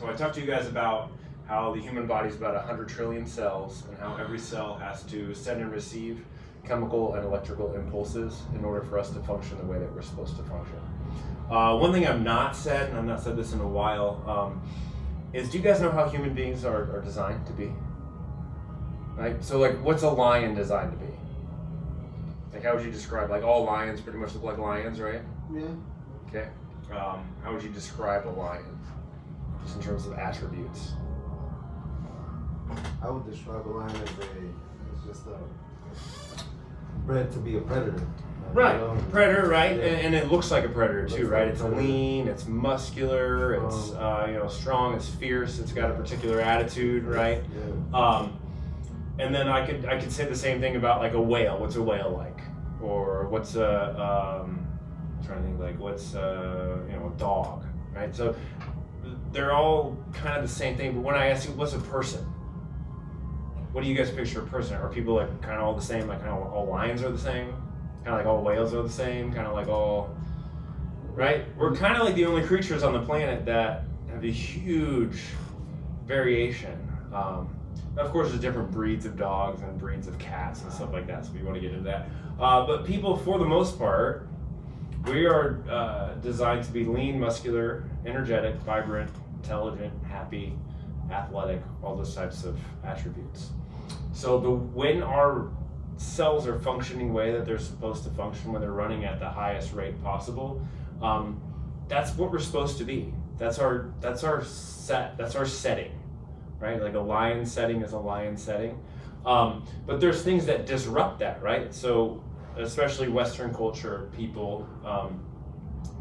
So I talked to you guys about how the human body is about 100 trillion cells and how every cell has to send and receive chemical and electrical impulses in order for us to function the way that we're supposed to function. One thing I've not said, and I've not said this in a while, is do you guys know how human beings are designed to be? Right? So like, what's a lion designed to be? Like, how would you describe, like all lions pretty much look like lions, right? Yeah. Okay. How would you describe a lion, just in terms of attributes? I would describe a lion as just bred to be a predator. Right, predator, right? Yeah. And it looks like a predator too, Looks right? like It's a predator. lean, it's muscular, it's strong, it's fierce, it's got a particular attitude, right? Yeah. And then I could say the same thing about like a whale. What's a whale like? Or what's I'm trying to think, like what's a dog, right? So they're all kind of the same thing. But when I ask you, what's a person? What do you guys picture a person? Are people like kind of all the same? Like kind of all lions are the same? Kind of like all whales are the same? Kind of like all, right? We're kind of like the only creatures on the planet that have a huge variation. Of course, there's different breeds of dogs and breeds of cats and stuff like that, so we want to get into that. But people, for the most part, we are designed to be lean, muscular, energetic, vibrant, intelligent, happy, athletic, all those types of attributes. So when our cells are functioning the way that they're supposed to function, when they're running at the highest rate possible, that's what we're supposed to be. That's our setting. Right? Like a lion setting is a lion setting. But there's things that disrupt that, right? So especially Western culture people,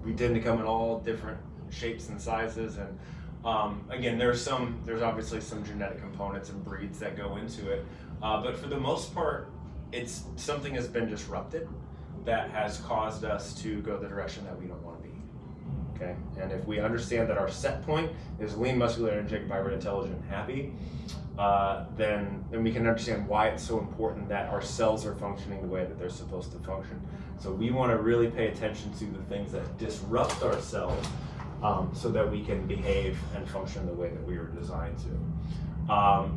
we tend to come in all different shapes and sizes. And again, there's obviously some genetic components and breeds that go into it. But for the most part, it's something has been disrupted that has caused us to go the direction that we don't want to be. Okay, and if we understand that our set point is lean, muscular, energetic, vibrant, intelligent, and happy, then we can understand why it's so important that our cells are functioning the way that they're supposed to function. So we want to really pay attention to the things that disrupt our cells, so that we can behave and function the way that we were designed to.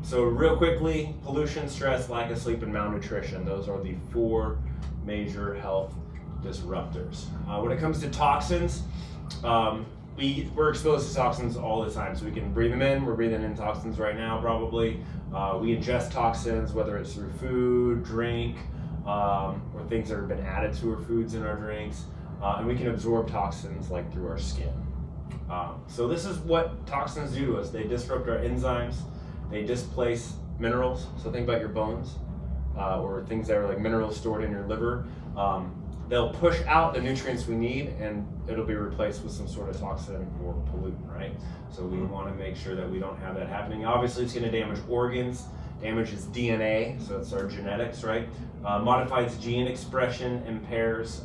So real quickly, pollution, stress, lack of sleep, and malnutrition. Those are the 4 major health disruptors. When it comes to toxins, we're exposed to toxins all the time, so we can breathe them in. We're breathing in toxins right now, probably. We ingest toxins, whether it's through food, drink, or things that have been added to our foods in our drinks. And we can absorb toxins like through our skin. So this is what toxins do to us. They disrupt our enzymes. They displace minerals. So think about your bones, or things that are like minerals stored in your liver. They'll push out the nutrients we need, and it'll be replaced with some sort of toxin or pollutant, right? So we want to make sure that we don't have that happening. Obviously, it's going to damage organs, damages DNA, so it's our genetics, right? Modifies gene expression, impairs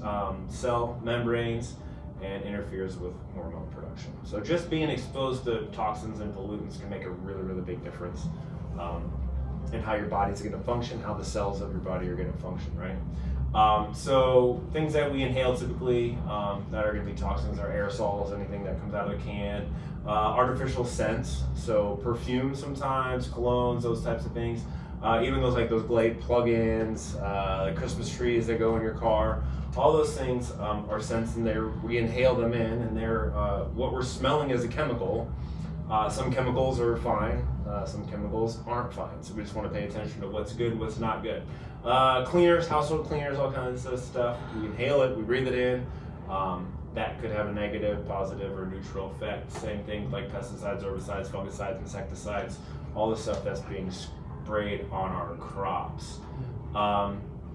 cell membranes, and interferes with hormone production. So just being exposed to toxins and pollutants can make a really, really big difference in how your body's going to function, how the cells of your body are going to function, right? So things that we inhale typically that are going to be toxins are aerosols, anything that comes out of a can, artificial scents, so perfume sometimes, colognes, those types of things, even those Glade plug-ins, like Christmas trees that go in your car. All those things are scents, and we inhale them in, and they're what we're smelling is a chemical. Some chemicals are fine, some chemicals aren't fine. So we just want to pay attention to what's good, what's not good. Cleaners, household cleaners, all kinds of stuff. We inhale it, we breathe it in. That could have a negative, positive, or neutral effect. Same thing like pesticides, herbicides, fungicides, insecticides, all the stuff that's being sprayed on our crops.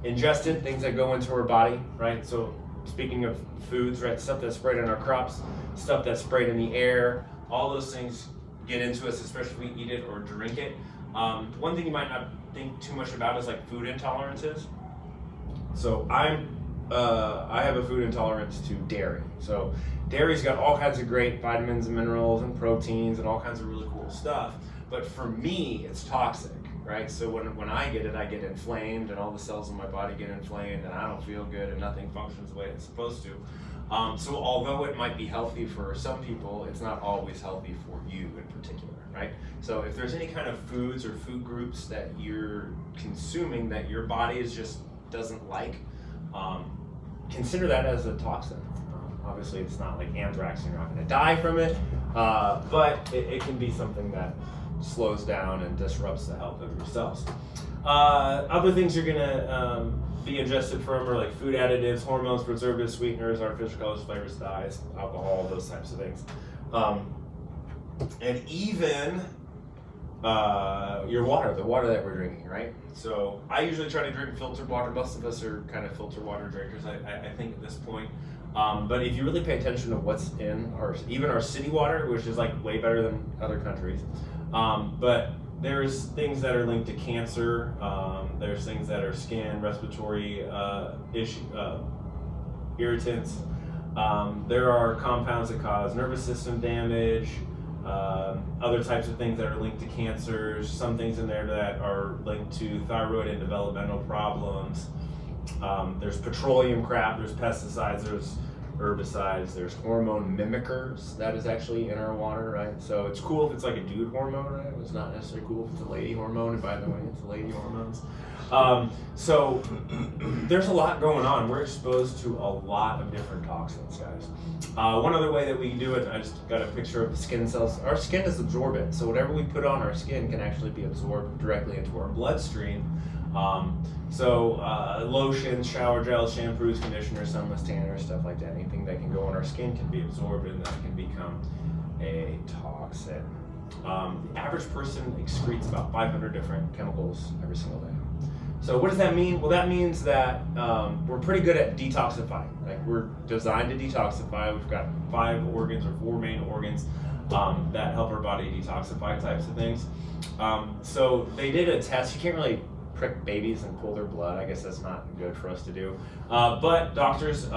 Ingested, things that go into our body, right? So speaking of foods, right, stuff that's sprayed on our crops, stuff that's sprayed in the air, all those things get into us, especially if we eat it or drink it. One thing you might not think too much about is like food intolerances. So I have a food intolerance to dairy. So dairy's got all kinds of great vitamins and minerals and proteins and all kinds of really cool stuff. But for me, it's toxic, right? So when I get it, I get inflamed, and all the cells in my body get inflamed, and I don't feel good, and nothing functions the way it's supposed to. So although it might be healthy for some people, it's not always healthy for you in particular, right? So if there's any kind of foods or food groups that you're consuming that your body just doesn't like, consider that as a toxin. Obviously, it's not like anthrax and you're not going to die from it, but it can be something that slows down and disrupts the health of your cells. Other things you're going to be ingested from are like food additives, hormones, preservatives, sweeteners, artificial colors, flavors, dyes, alcohol, those types of things. And even your water, the water that we're drinking, right? So I usually try to drink filtered water. Most of us are kind of filtered water drinkers, I think at this point. But if you really pay attention to what's in even our city water, which is like way better than other countries, but there's things that are linked to cancer. There's things that are skin, respiratory irritants. There are compounds that cause nervous system damage. Other types of things that are linked to cancers. Some things in there that are linked to thyroid and developmental problems. There's petroleum crap. There's pesticides. There's herbicides, there's hormone mimickers that is actually in our water, right? So it's cool if it's like a dude hormone, right? It's not necessarily cool if it's a lady hormone, and by the way, it's lady hormones. So there's a lot going on. We're exposed to a lot of different toxins, guys. One other way that we do it, I just got a picture of the skin cells. Our skin is absorbent, so whatever we put on our skin can actually be absorbed directly into our bloodstream. Lotions, shower gels, shampoos, conditioners, sunless tanners, stuff like that. Anything that can go on our skin can be absorbed and that can become a toxin. The average person excretes about 500 different chemicals every single day. So what does that mean? Well, that means that we're pretty good at detoxifying. Like we're designed to detoxify. We've got 5 organs or 4 main organs that help our body detoxify types of things. So they did a test. You can't really prick babies and pull their blood. I guess that's not good for us to do. But doctors,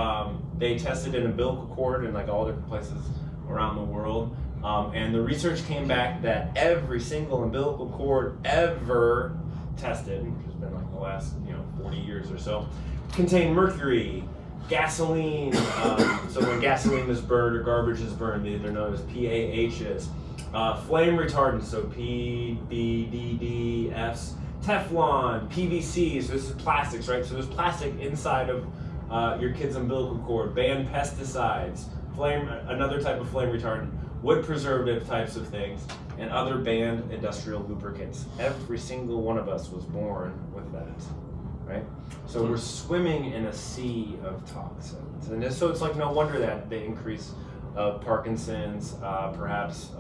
they tested an umbilical cord in like all different places around the world. And the research came back that every single umbilical cord ever tested, which has been like the last 40 years or so, contained mercury, gasoline. So when gasoline is burned or garbage is burned, they're known as PAHs. Flame retardants, so PBDDFs. Teflon, PVC, so this is plastics, right? So there's plastic inside of your kid's umbilical cord, banned pesticides, another type of flame retardant, wood preservative types of things, and other banned industrial lubricants. Every single one of us was born with that, right? So we're swimming in a sea of toxins. And so it's like no wonder that the increase of Parkinson's, perhaps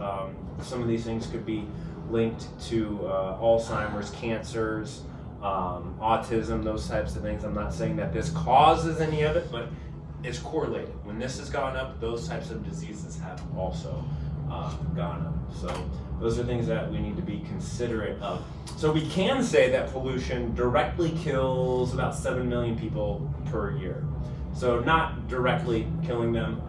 some of these things could be linked to Alzheimer's, cancers, autism, those types of things. I'm not saying that this causes any of it, but it's correlated. When this has gone up, those types of diseases have also gone up. So those are things that we need to be considerate of. So we can say that pollution directly kills about 7 million people per year. So not directly killing them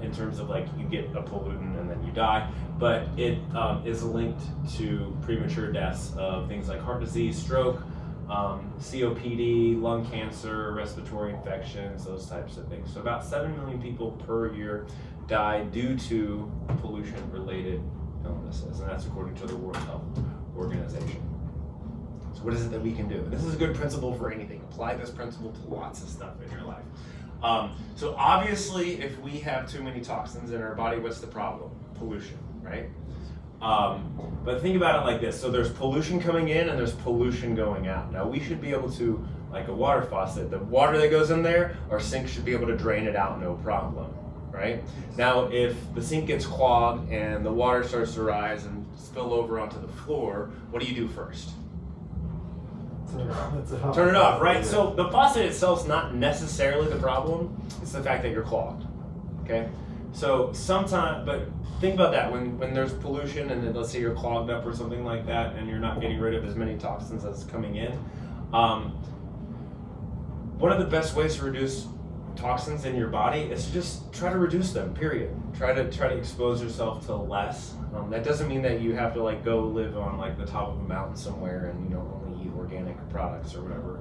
in terms of like you get a pollutant and then you die, but it is linked to premature deaths of things like heart disease, stroke, COPD, lung cancer, respiratory infections, those types of things. So about 7 million people per year die due to pollution-related illnesses, and that's according to the World Health Organization. So what is it that we can do? This is a good principle for anything. Apply this principle to lots of stuff in your life. So obviously, if we have too many toxins in our body, what's the problem? Pollution, right? But think about it like this. So there's pollution coming in and there's pollution going out. Now we should be able to, like a water faucet, the water that goes in there, our sink should be able to drain it out no problem, right? Now if the sink gets clogged and the water starts to rise and spill over onto the floor, what do you do first? Turn it off, right? So the faucet itself is not necessarily the problem. It's the fact that you're clogged, okay? So sometimes, but think about that when there's pollution and then let's say you're clogged up or something like that and you're not getting rid of as many toxins as coming in. One of the best ways to reduce toxins in your body is to just try to reduce them, period. Try to expose yourself to less. That doesn't mean that you have to like go live on like the top of a mountain somewhere and only eat organic products or whatever.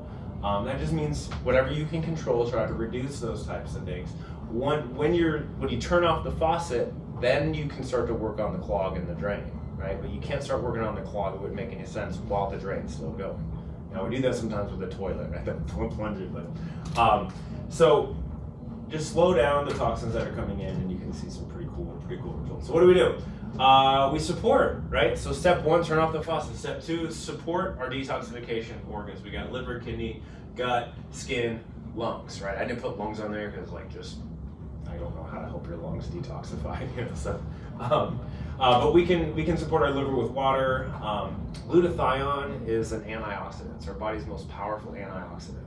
That just means whatever you can control, try to reduce those types of things. when you turn off the faucet, then you can start to work on the clog in the drain, right? But you can't start working on the clog. It wouldn't make any sense while the drain's still going. Now we do that sometimes with the toilet, right? Don't plunge it, but so just slow down the toxins that are coming in, and you can see some pretty cool results. So what do? We support, right? So step 1, turn off the faucet. Step 2, support our detoxification organs. We got liver, kidney, gut, skin, lungs, right? I didn't put lungs on there because I don't know how to help your lungs detoxify, so. But we can support our liver with water. Glutathione is an antioxidant. It's our body's most powerful antioxidant.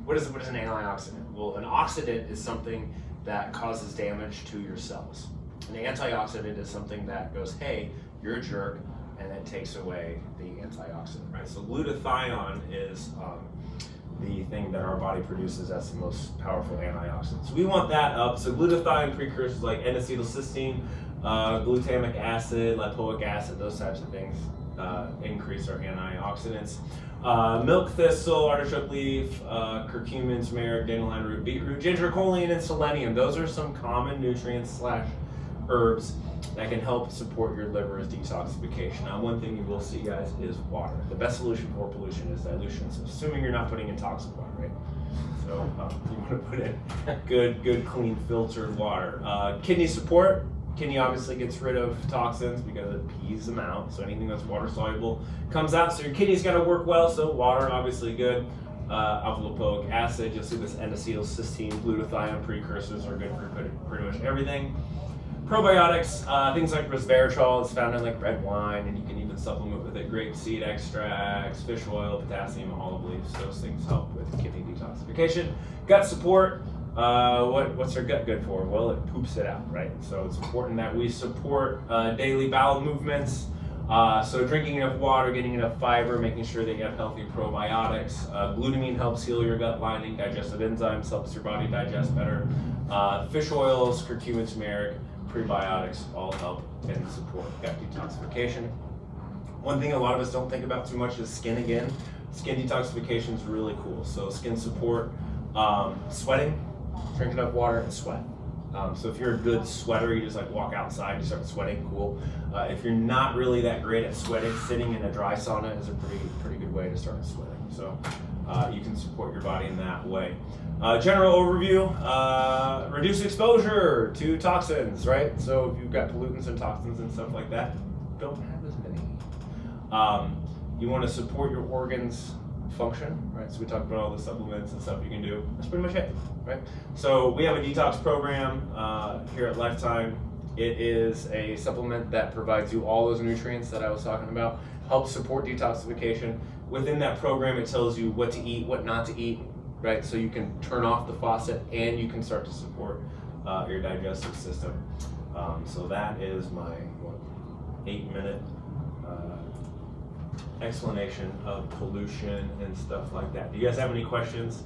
What is an antioxidant? Well, an oxidant is something that causes damage to your cells. An antioxidant is something that goes, hey, you're a jerk, and it takes away the antioxidant, right? So glutathione is the thing that our body produces as the most powerful antioxidant. So we want that up. So glutathione precursors like N-acetylcysteine, glutamic acid, lipoic acid, those types of things increase our antioxidants. Milk thistle, artichoke leaf, curcumin, turmeric, dandelion root, beet root, ginger, choline, and selenium. Those are some common nutrients / herbs that can help support your liver's detoxification. Now, one thing you will see, guys, is water. The best solution for pollution is dilution. So assuming you're not putting in toxic water, right? So you want to put in good, clean, filtered water. Kidney support. Kidney obviously gets rid of toxins because it pees them out. So anything that's water soluble comes out. So your kidney's got to work well. So water, obviously good. Alpha-lipoic acid. You'll see this N-acetylcysteine, glutathione precursors are good for pretty much everything. Probiotics, things like resveratrol is found in like red wine, and you can even supplement with it. Grapeseed extracts, fish oil, potassium, olive leaves. Those things help with kidney detoxification. Gut support. What's our gut good for? Well, it poops it out, right? So it's important that we support daily bowel movements. So drinking enough water, getting enough fiber, making sure that you have healthy probiotics. Glutamine helps heal your gut lining. Digestive enzymes helps your body digest better. Fish oils, curcumin, turmeric, prebiotics all help and support gut detoxification. One thing a lot of us don't think about too much is skin again. Skin detoxification is really cool. So skin support, sweating, drink enough water, and sweat. So if you're a good sweater, you just like walk outside, you start sweating, cool. If you're not really that great at sweating, sitting in a dry sauna is a pretty good way to start sweating. So you can support your body in that way. General overview, reduce exposure to toxins, right? So if you've got pollutants and toxins and stuff like that, don't have as many. You want to support your organs function, right? So we talked about all the supplements and stuff you can do. That's pretty much it, right? So we have a detox program here at Lifetime. It is a supplement that provides you all those nutrients that I was talking about, helps support detoxification. Within that program, it tells you what to eat, what not to eat, right? So you can turn off the faucet and you can start to support your digestive system. So that is my 8-minute explanation of pollution and stuff like that. Do you guys have any questions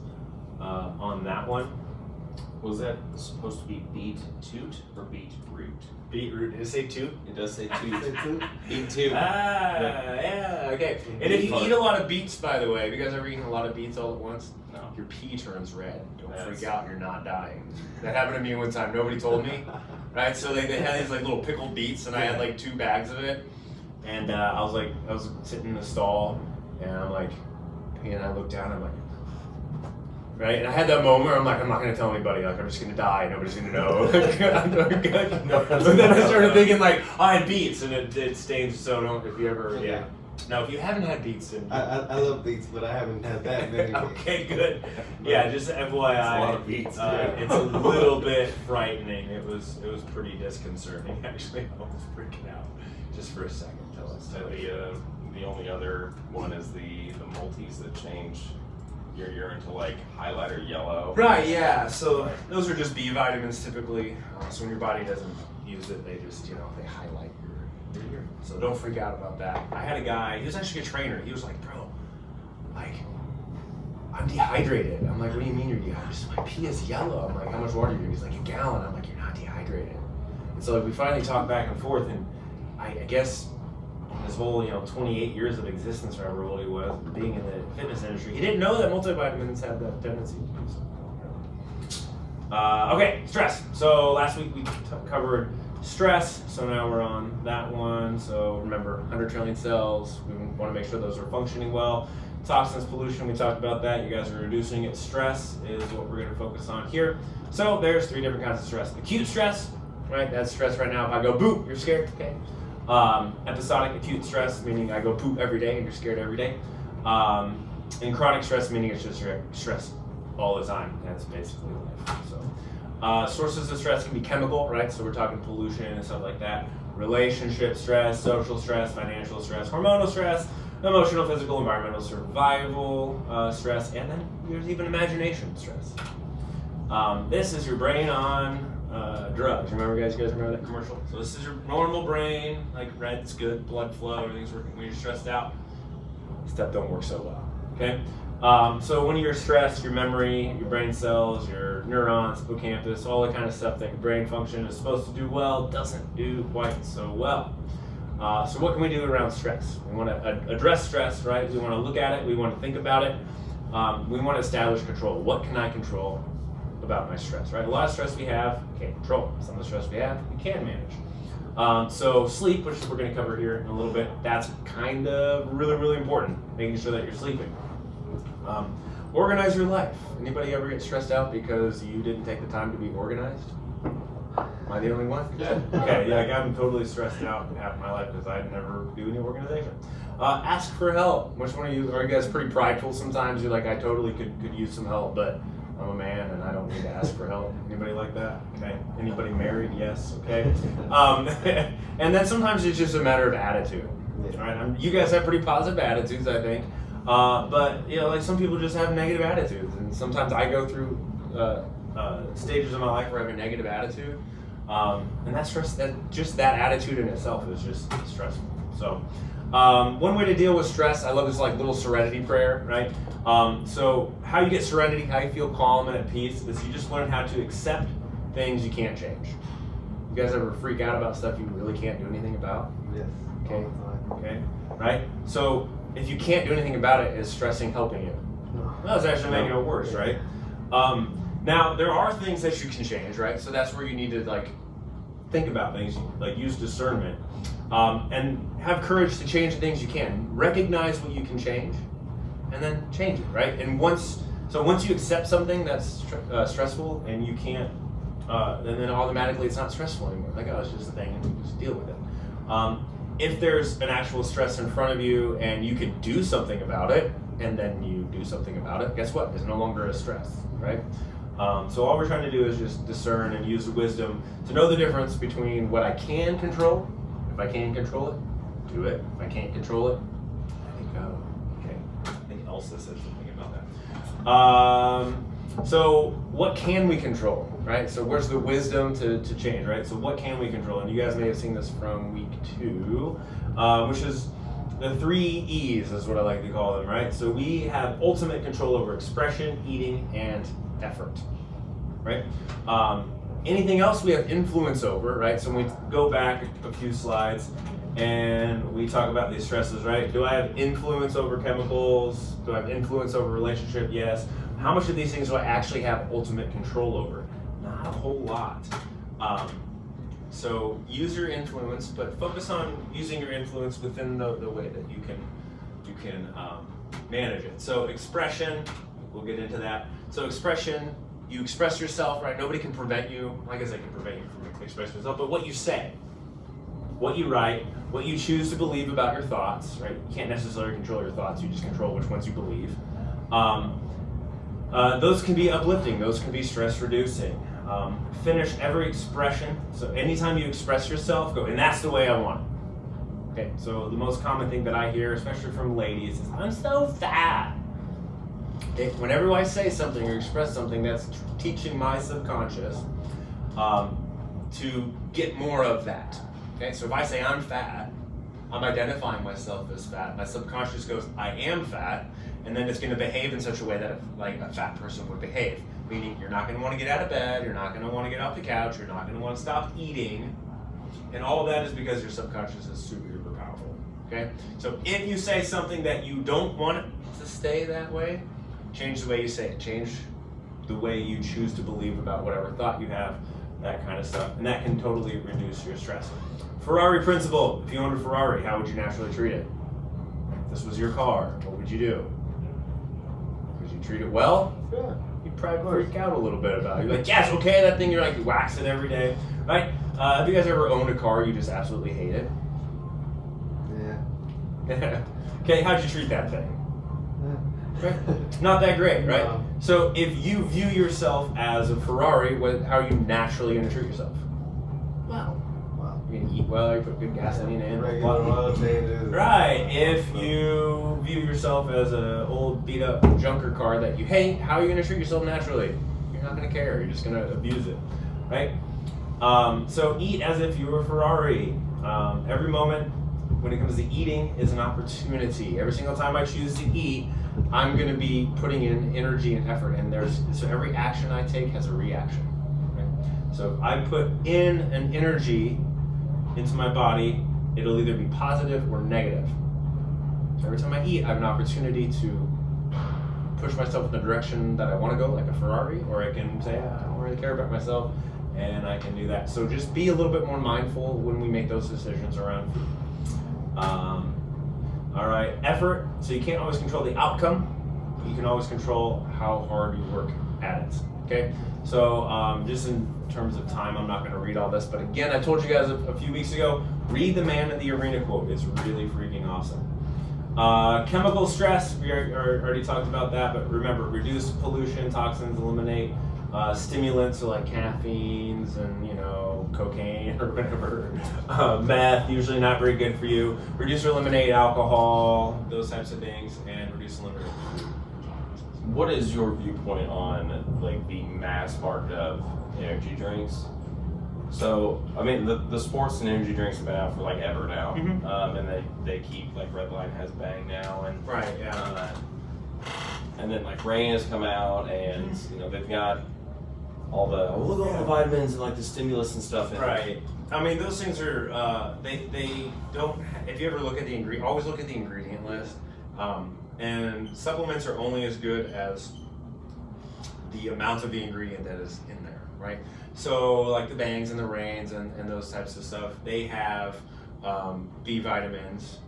on that one? Was that supposed to be beet toot or beet root? Beet root. Did it say toot? It does say toot. Beet toot. Yeah, okay. And if you eat a lot of beets, by the way, have you guys ever eaten a lot of beets all at once? No. Your pee turns red. Don't freak out, you're not dying. That happened to me one time, nobody told me. Right, so they had these like little pickled beets and I had like 2 bags of it. And I was sitting in the stall and I'm like, and I looked down and I'm like, right? And I had that moment where I'm like, I'm not going to tell anybody. Like, I'm just going to die. Nobody's going to know. But then I started thinking, like, I had beets, and it stains. So don't, if you ever, yeah. Now, if you haven't had beets, then I love beets, but I haven't had that many. Okay, good. Yeah, just FYI, it's a lot of beets. It's a little bit frightening. It was pretty disconcerting, actually. I was freaking out just for a second. The only other one is the multis that change your urine to like highlighter yellow. Right, yeah. So those are just B vitamins typically. So when your body doesn't use it, they just, they highlight your urine. So don't freak out about that. I had a guy, he was actually a trainer. He was like, bro, like, I'm dehydrated. I'm like, what do you mean you're dehydrated? He's like, my pee is yellow. I'm like, how much water do you drink? He's like, a gallon. I'm like, you're not dehydrated. And so like, we finally talked back and forth, and I guess his whole 28 years of existence, or however old he was, being in the fitness industry, he didn't know that multivitamins had that tendency to do so. Okay, stress. So last week we covered stress, so now we're on that one. So remember, 100 trillion cells, we want to make sure those are functioning well. Toxins, pollution, we talked about that. You guys are reducing it. Stress is what we're going to focus on here. So there's 3 different kinds of stress. Acute stress, right? That's stress right now. If I go boop, you're scared, okay? Episodic acute stress, meaning I go poop every day and you're scared every day. And chronic stress, meaning it's just your stress all the time. That's basically life. So, sources of stress can be chemical, right? So we're talking pollution and stuff like that. Relationship stress, social stress, financial stress, hormonal stress, emotional, physical, environmental, survival stress, and then there's even imagination stress. This is your brain on drugs. Remember, guys? You guys remember that commercial? So this is your normal brain, like red's good, blood flow, everything's working. When you're stressed out, stuff don't work so well. Okay. So when you're stressed, your memory, your brain cells, your neurons, hippocampus, all the kind of stuff that your brain function is supposed to do well doesn't do quite so well. So what can we do around stress? We want to address stress, right? We want to look at it. We want to think about it. We want to establish control. What can I control about my stress, right? A lot of stress we have, we can't control. Some of the stress we have, we can manage. So sleep, which we're going to cover here in a little bit, that's kind of really, really important, making sure that you're sleeping. Organize your life. Anybody ever get stressed out because you didn't take the time to be organized? Am I the only one? Yeah. Okay, yeah, I'm totally stressed out half my life because I never do any organization. Ask for help. Which one of you, are you guys pretty prideful sometimes? You're like, I totally could use some help, but I'm a man and I don't need to ask for help. Anybody like that? Okay. Anybody married? Yes. Okay. And then sometimes it's just a matter of attitude. Right? You guys have pretty positive attitudes, I think. But like some people just have negative attitudes, and sometimes I go through stages of my life where I have a negative attitude, and that stress, that attitude in itself is just stressful. So one way to deal with stress, I love this like little serenity prayer, right? So how you get serenity, how you feel calm and at peace, is you just learn how to accept things you can't change. You guys ever freak out about stuff you really can't do anything about? Yes. Okay. Okay. Right. So if you can't do anything about it, is stressing helping you? No, it's actually making it worse, right? Now there are things that you can change, right? So that's where you need to like think about things, like use discernment, and have courage to change the things you can. Recognize what you can change, and then change it, right? And once you accept something that's stressful and you can't, and then automatically it's not stressful anymore. Like, oh, it's just a thing, and you just deal with it. If there's an actual stress in front of you and you could do something about it, and then you do something about it, guess what? It's no longer a stress, right? So all we're trying to do is just discern and use the wisdom to know the difference between what I can control. If I can control it, do it. If I can't control it, let it go. Okay. I think Elsa said something about that. So what can we control, right? So where's the wisdom to change, right? So what can we control? And you guys may have seen this from week 2, which is the 3 E's is what I like to call them, right? So we have ultimate control over expression, eating, and effort, right? Anything else we have influence over, right? So when we go back a few slides and we talk about these stresses, right? Do I have influence over chemicals? Do I have influence over relationship? Yes. How much of these things do I actually have ultimate control over? Not a whole lot. So use your influence, but focus on using your influence within the way that you can manage it. So expression, we'll get into that. So expression, you express yourself, right? Nobody can prevent you. I guess I can prevent you from expressing yourself, but what you say, what you write, what you choose to believe about your thoughts, right? You can't necessarily control your thoughts, you just control which ones you believe. Those can be uplifting, those can be stress reducing. Finish every expression. So anytime you express yourself, go, and that's the way I want it. Okay, so the most common thing that I hear, especially from ladies, is, I'm so fat. Okay, whenever I say something or express something, that's teaching my subconscious to get more of that. Okay, so if I say I'm fat, I'm identifying myself as fat. My subconscious goes, I am fat, and then it's going to behave in such a way that like a fat person would behave. Meaning you're not going to want to get out of bed, you're not going to want to get off the couch, you're not going to want to stop eating. And all of that is because your subconscious is super, super powerful. Okay? So if you say something that you don't want it to stay that way, change the way you say it. Change the way you choose to believe about whatever thought you have, that kind of stuff. And that can totally reduce your stress. Ferrari Principle. If you owned a Ferrari, how would you naturally treat it? If this was your car, what would you do? Would you treat it well? Yeah. You'd probably freak out a little bit about it. You're like, yes, okay, that thing, you're like, you wax it every day, right? Have you guys ever owned a car you just absolutely hate it? Yeah. Okay, how'd you treat that thing? Right? Not that great, right? No. So if you view yourself as a Ferrari, how are you naturally going to treat yourself? Well, Wow. you're going to eat well, you put good gasoline in. Regular oil changes. Right. If you view yourself as an old beat up junker car that you hate, how are you going to treat yourself naturally? You're not going to care. You're just going to abuse it, right? So eat as if you were a Ferrari. Every moment when it comes to eating is an opportunity. Every single time I choose to eat, I'm going to be putting in energy and effort, and so every action I take has a reaction. Right? So if I put in an energy into my body, it'll either be positive or negative. So every time I eat, I have an opportunity to push myself in the direction that I want to go, like a Ferrari, or I can say, I don't really care about myself, and I can do that. So just be a little bit more mindful when we make those decisions around food. All right, effort. So you can't always control the outcome. You can always control how hard you work at it. Okay. So just in terms of time, I'm not going to read all this, but again, I told you guys a few weeks ago, read the Man in the Arena quote. It's really freaking awesome. Chemical stress. We already talked about that, but remember, reduce pollution, toxins, eliminate stimulants, so like caffeines and cocaine or whatever, meth, usually not very good for you. Reduce or eliminate alcohol, those types of things, and reduce and eliminate food. What is your viewpoint on like the mass market of energy drinks? So, I mean, the sports and energy drinks have been out for like ever now, and they keep like Redline has Bang now, and right, yeah, and then like Rain has come out, and they've got all the look at all the vitamins and like the stimulus and stuff in right. I mean, those things are they don't. If you ever look at the ingredient, always look at the ingredient list. And supplements are only as good as the amount of the ingredient that is in there, right? So like the Bangs and the Rains and those types of stuff, they have B vitamins.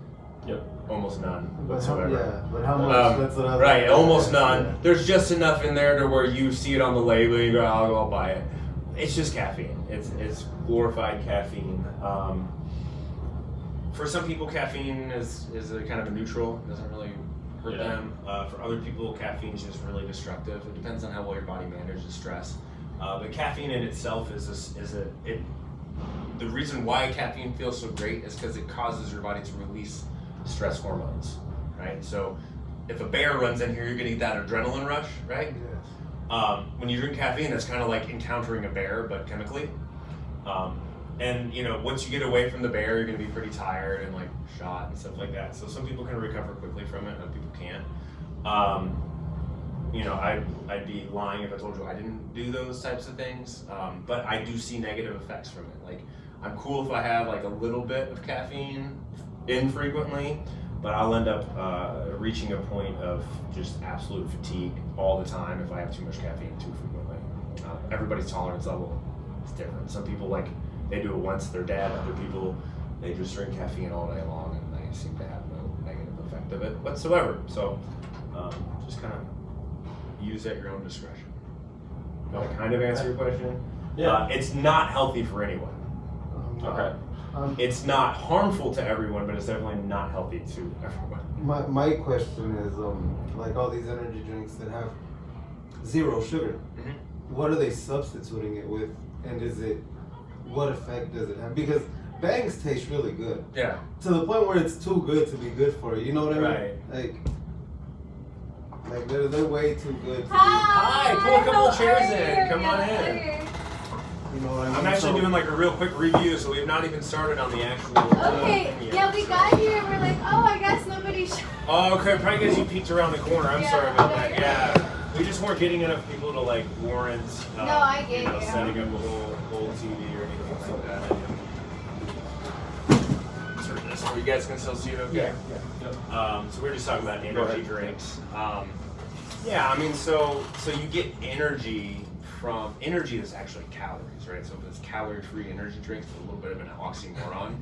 Yep. Almost none But whatsoever. but how much? That's what I was right, almost none. Yeah. There's just enough in there to where you see it on the label, you go, I'll buy it. It's just caffeine. It's glorified caffeine. For some people, caffeine is a kind of a neutral. It doesn't really hurt them. For other people, caffeine is just really destructive. It depends on how well your body manages stress. But caffeine in itself the reason why caffeine feels so great is because it causes your body to release stress hormones, right? So if a bear runs in here, you're gonna get that adrenaline rush, right? Yeah. When you drink caffeine, that's kind of like encountering a bear, but chemically. And once you get away from the bear, you're gonna be pretty tired and like shot and stuff like that. So some people can recover quickly from it, other people can't. I'd be lying if I told you I didn't do those types of things. But I do see negative effects from it. Like, I'm cool if I have like a little bit of caffeine infrequently, but I'll end up reaching a point of just absolute fatigue all the time if I have too much caffeine too frequently. Everybody's tolerance level is different. Some people they do it once, they're dead. Other people, they just drink caffeine all day long and they seem to have no negative effect of it whatsoever. So just kind of use at your own discretion. Did I kind of answer your question? Yeah. It's not healthy for anyone. Okay. It's not harmful to everyone, but it's definitely not healthy to everyone. My question is, like all these energy drinks that have zero sugar, what are they substituting it with, and what effect does it have? Because Bangs taste really good. Yeah. To the point where it's too good to be good for you. You know what I mean? Right. Like they're way too good. Hi, pull a couple of chairs in. Come on in. You know what I mean? I'm actually doing like a real quick review, so we have not even started on the actual. Okay, yeah, we got here and we're like, oh, I guess nobody showed. Oh, okay, probably because you peeked around the corner. I'm Yeah, sorry about no, that. you're Yeah, we just weren't getting enough people to like warrant. No, I get you. Setting up a whole TV or anything like that. Turn this where you guys can still see it. Okay. Yeah. So we're just talking about energy drinks. Yeah, I mean, so you get energy from, energy is actually calories, right? So if it's calorie-free energy drinks, it's a little bit of an oxymoron.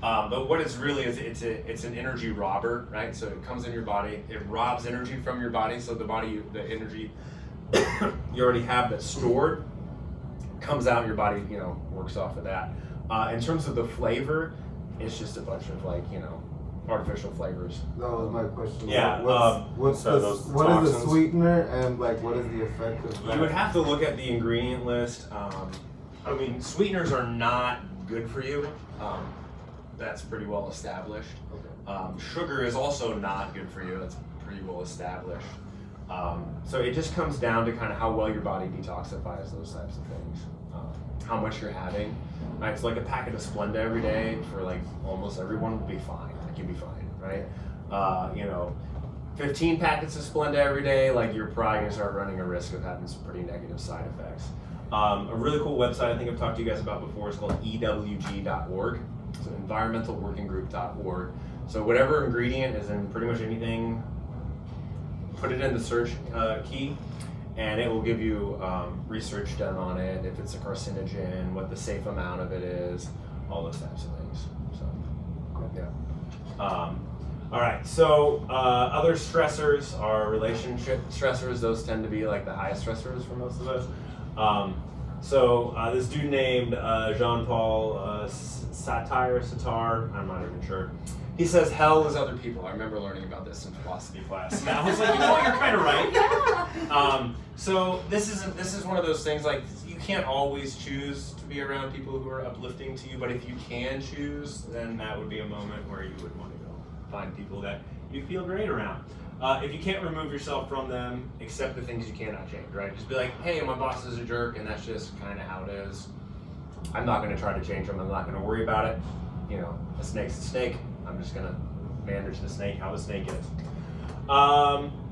But what it's really is, it's an energy robber, right? So it comes in your body, it robs energy from your body, so the energy you already have that's stored comes out, your body, works off of that. In terms of the flavor, it's just a bunch of artificial flavors. That was my question. Yeah. What is the sweetener and what is the effect of that? You would have to look at the ingredient list. I mean, sweeteners are not good for you. That's pretty well established. Okay. Sugar is also not good for you. That's pretty well established. So it just comes down to kind of how well your body detoxifies those types of things. How much you're having. Right? So like a packet of Splenda every day for almost everyone would be fine. That can be fine, right? 15 packets of Splenda every day, you're probably gonna start running a risk of having some pretty negative side effects. A really cool website I think I've talked to you guys about before is called EWG.org. So environmentalworkinggroup.org. So whatever ingredient is in pretty much anything, put it in the search key, and it will give you research done on it, if it's a carcinogen, what the safe amount of it is, all those types of things. So, yeah. All right, so other stressors are relationship stressors. Those tend to be the highest stressors for most of us. So this dude named Jean-Paul Sartre, I'm not even sure. He says hell is other people. I remember learning about this in philosophy class. And I was like, you're kind of right. So this is one of those things you can't always choose to be around people who are uplifting to you, but if you can choose, then that would be a moment where you would want to go find people that you feel great around. If you can't remove yourself from them, accept the things you cannot change, right? Just be like, hey, my boss is a jerk, and that's just kind of how it is. I'm not going to try to change them. I'm not going to worry about it. A snake's a snake. I'm just going to manage the snake how the snake is.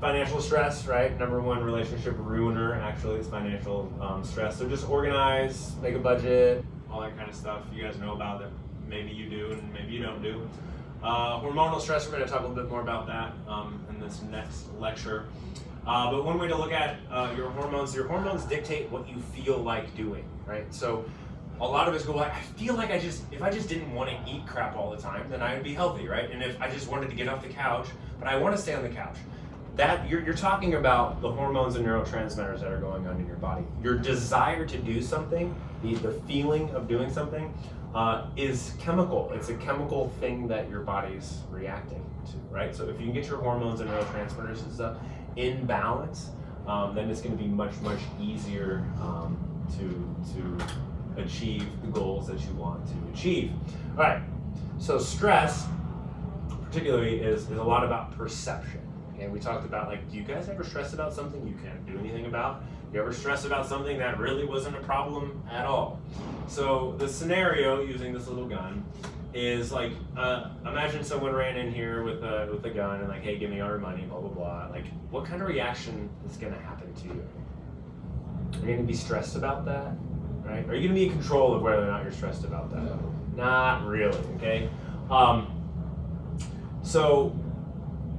Financial stress, right? Number one relationship ruiner, actually, is financial stress. So just organize, make a budget, all that kind of stuff. You guys know about it. Maybe you do, and maybe you don't do. Hormonal stress, we're going to talk a little bit more about that in this next lecture. But one way to look at your hormones dictate what you feel like doing, right? So a lot of us go I feel like if I just didn't want to eat crap all the time, then I would be healthy, right? And if I just wanted to get off the couch, but I want to stay on the couch, that you're talking about the hormones and neurotransmitters that are going on in your body. Your desire to do something, the feeling of doing something, is chemical. It's a chemical thing that your body's reacting to, right? So if you can get your hormones and neurotransmitters and stuff in balance, then it's going to be much, much easier to achieve the goals that you want to achieve. All right, so stress particularly is a lot about perception. And we talked about do you guys ever stress about something you can't do anything about? You ever stress about something that really wasn't a problem at all? So the scenario using this little gun is imagine someone ran in here with a gun and hey, give me all your money, blah blah blah. What kind of reaction is going to happen to you? Are you going to be stressed about that? Right? Are you going to be in control of whether or not you're stressed about that? No. Not really, okay? So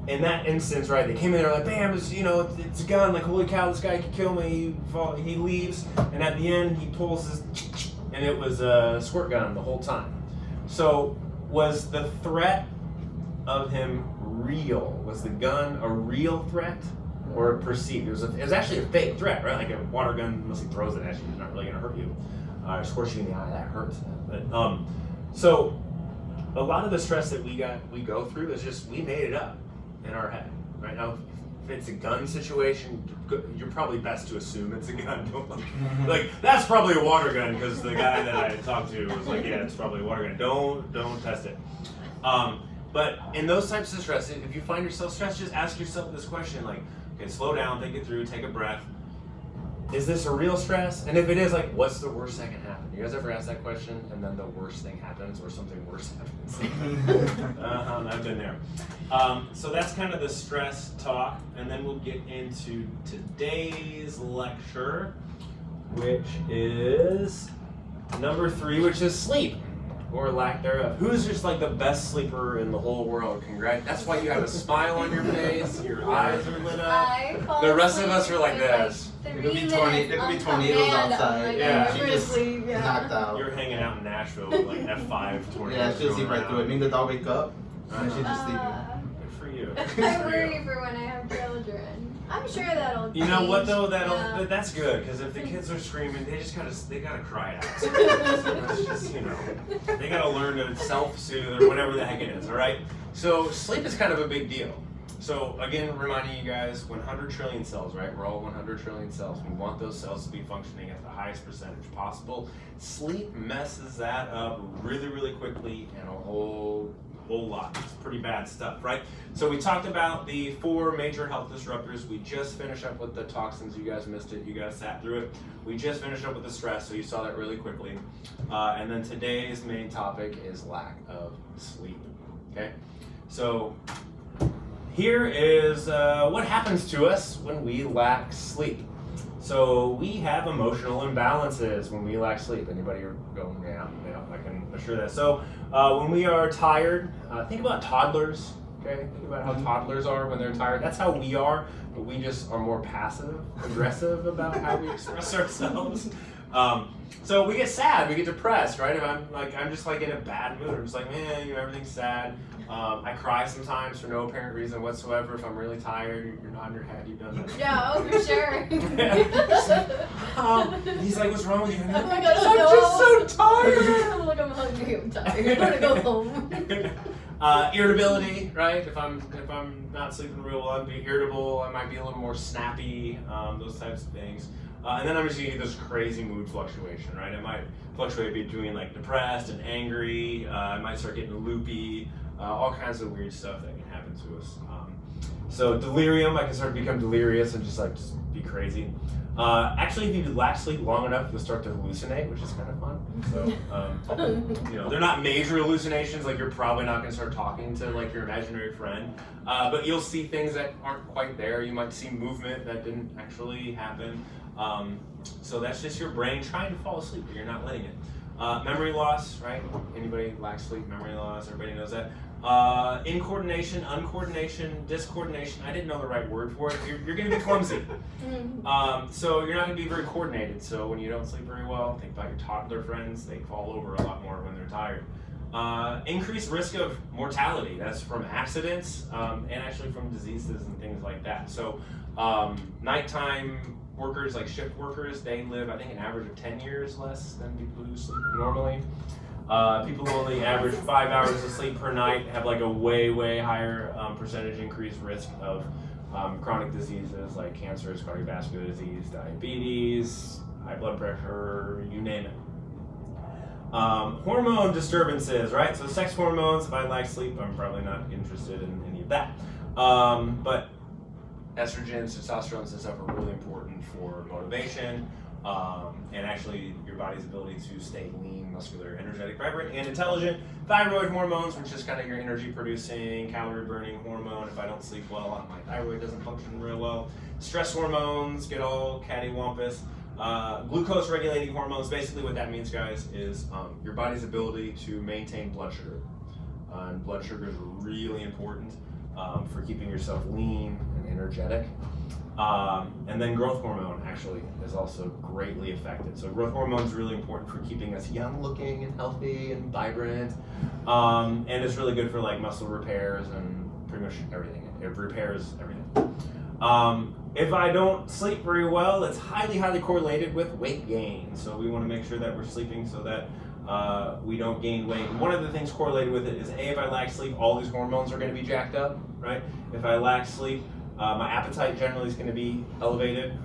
in that instance, right, they came in there bam, it's a gun, holy cow, this guy could kill me. He leaves, and at the end he pulls his, and it was a squirt gun the whole time. So was the threat of him real? Was the gun a real threat or perceived? It was actually a fake threat, right? A water gun, unless he throws it at you, it's not really going to hurt you. Or squirt you in the eye, that hurts. But so a lot of the stress that we go through is just we made it up in our head. Right now, if it's a gun situation, you're probably best to assume it's a gun. Don't that's probably a water gun because the guy that I talked to was yeah, it's probably a water gun. Don't test it. But in those types of stress, if you find yourself stressed, just ask yourself this question: okay, slow down, think it through, take a breath. Is this a real stress? And if it is, what's the worst that can happen? You guys ever ask that question and then the worst thing happens or something worse happens? I've been there. So that's kind of the stress talk, and then we'll get into today's lecture, which is number 3, which is sleep. or lack thereof. Who's just like the best sleeper in the whole world? Congrats. That's why you have a smile on your face, your eyes are lit up. The rest of us are like this. There could be tornadoes outside. Yeah. She just knocked out. You're hanging out in Nashville with like F5 tornadoes. Yeah, she'll sleep right through it. I mean, the dog wake up, and she's just sleeping. Good for you. I worry for when I have children. I'm sure that'll. You know what though? Yeah. That's good because if the kids are screaming, they gotta cry it out. So that's just, they gotta learn to self-soothe or whatever the heck it is. All right. So sleep is kind of a big deal. So again, reminding you guys, 100 trillion cells, right? We're all 100 trillion cells. We want those cells to be functioning at the highest percentage possible. Sleep messes that up really, really quickly and a whole lot. It's pretty bad stuff, right? So we talked about the 4 major health disruptors. We just finished up with the toxins. You guys missed it. You guys sat through it. We just finished up with the stress, so you saw that really quickly. And then today's main topic is lack of sleep, okay? So here is what happens to us when we lack sleep. So we have emotional imbalances when we lack sleep. Anybody are going, yeah, I can assure that. So when we are tired, think about toddlers, okay? Think about how toddlers are when they're tired. That's how we are, but we just are more passive, aggressive about how we express ourselves. So we get sad, we get depressed, right? If I'm just like in a bad mood, I'm just like, man, everything's sad. I cry sometimes for no apparent reason whatsoever. If I'm really tired, you're nodding your head, you've done that. Yeah, oh, for sure. He's like, what's wrong with you? Oh my gosh, I'm just so tired. I'm like, I'm hungry, I'm tired. I want to go home. Irritability, right? If I'm not sleeping real well, I'd be irritable. I might be a little more snappy, those types of things. And then I'm just gonna get this crazy mood fluctuation, right? It might fluctuate between like depressed and angry. I might start getting loopy. All kinds of weird stuff that can happen to us. So delirium, I can start to become delirious and just be crazy. Actually, if you lack sleep long enough, you'll start to hallucinate, which is kind of fun. So, they're not major hallucinations. Like you're probably not gonna start talking to like your imaginary friend, but you'll see things that aren't quite there. You might see movement that didn't actually happen. So that's just your brain trying to fall asleep, but you're not letting it. Memory loss, right? Anybody lack sleep, memory loss, everybody knows that. Incoordination, uncoordination, discoordination. I didn't know the right word for it. You're going to be clumsy. So you're not going to be very coordinated. So when you don't sleep very well, think about your toddler friends. They fall over a lot more when they're tired. Increased risk of mortality. That's from accidents and actually from diseases and things like that. So nighttime workers, like shift workers, they live, I think, an average of 10 years less than people who sleep normally. People who only average 5 hours of sleep per night have like a way higher percentage increased risk of chronic diseases like cancers, cardiovascular disease, diabetes, high blood pressure, you name it. Hormone disturbances, right? So sex hormones, if I lack sleep, I'm probably not interested in any of that. But estrogens, testosterone, and stuff are really important for motivation and actually your body's ability to stay lean, muscular, energetic, vibrant, and intelligent. Thyroid hormones, which is kind of your energy producing, calorie burning hormone. If I don't sleep well, my thyroid doesn't function real well. Stress hormones get all cattywampus. Glucose regulating hormones, basically what that means, guys, is your body's ability to maintain blood sugar. And blood sugar is really important for keeping yourself lean and energetic. And then growth hormone actually is also greatly affected. So growth hormone is really important for keeping us young looking and healthy and vibrant. And it's really good for like muscle repairs and pretty much everything. It repairs everything. If I don't sleep very well, it's highly correlated with weight gain. So we want to make sure that we're sleeping so that we don't gain weight. And one of the things correlated with it is if I lack sleep, all these hormones are going to be jacked up, right? If I lack sleep, my appetite generally is going to be elevated,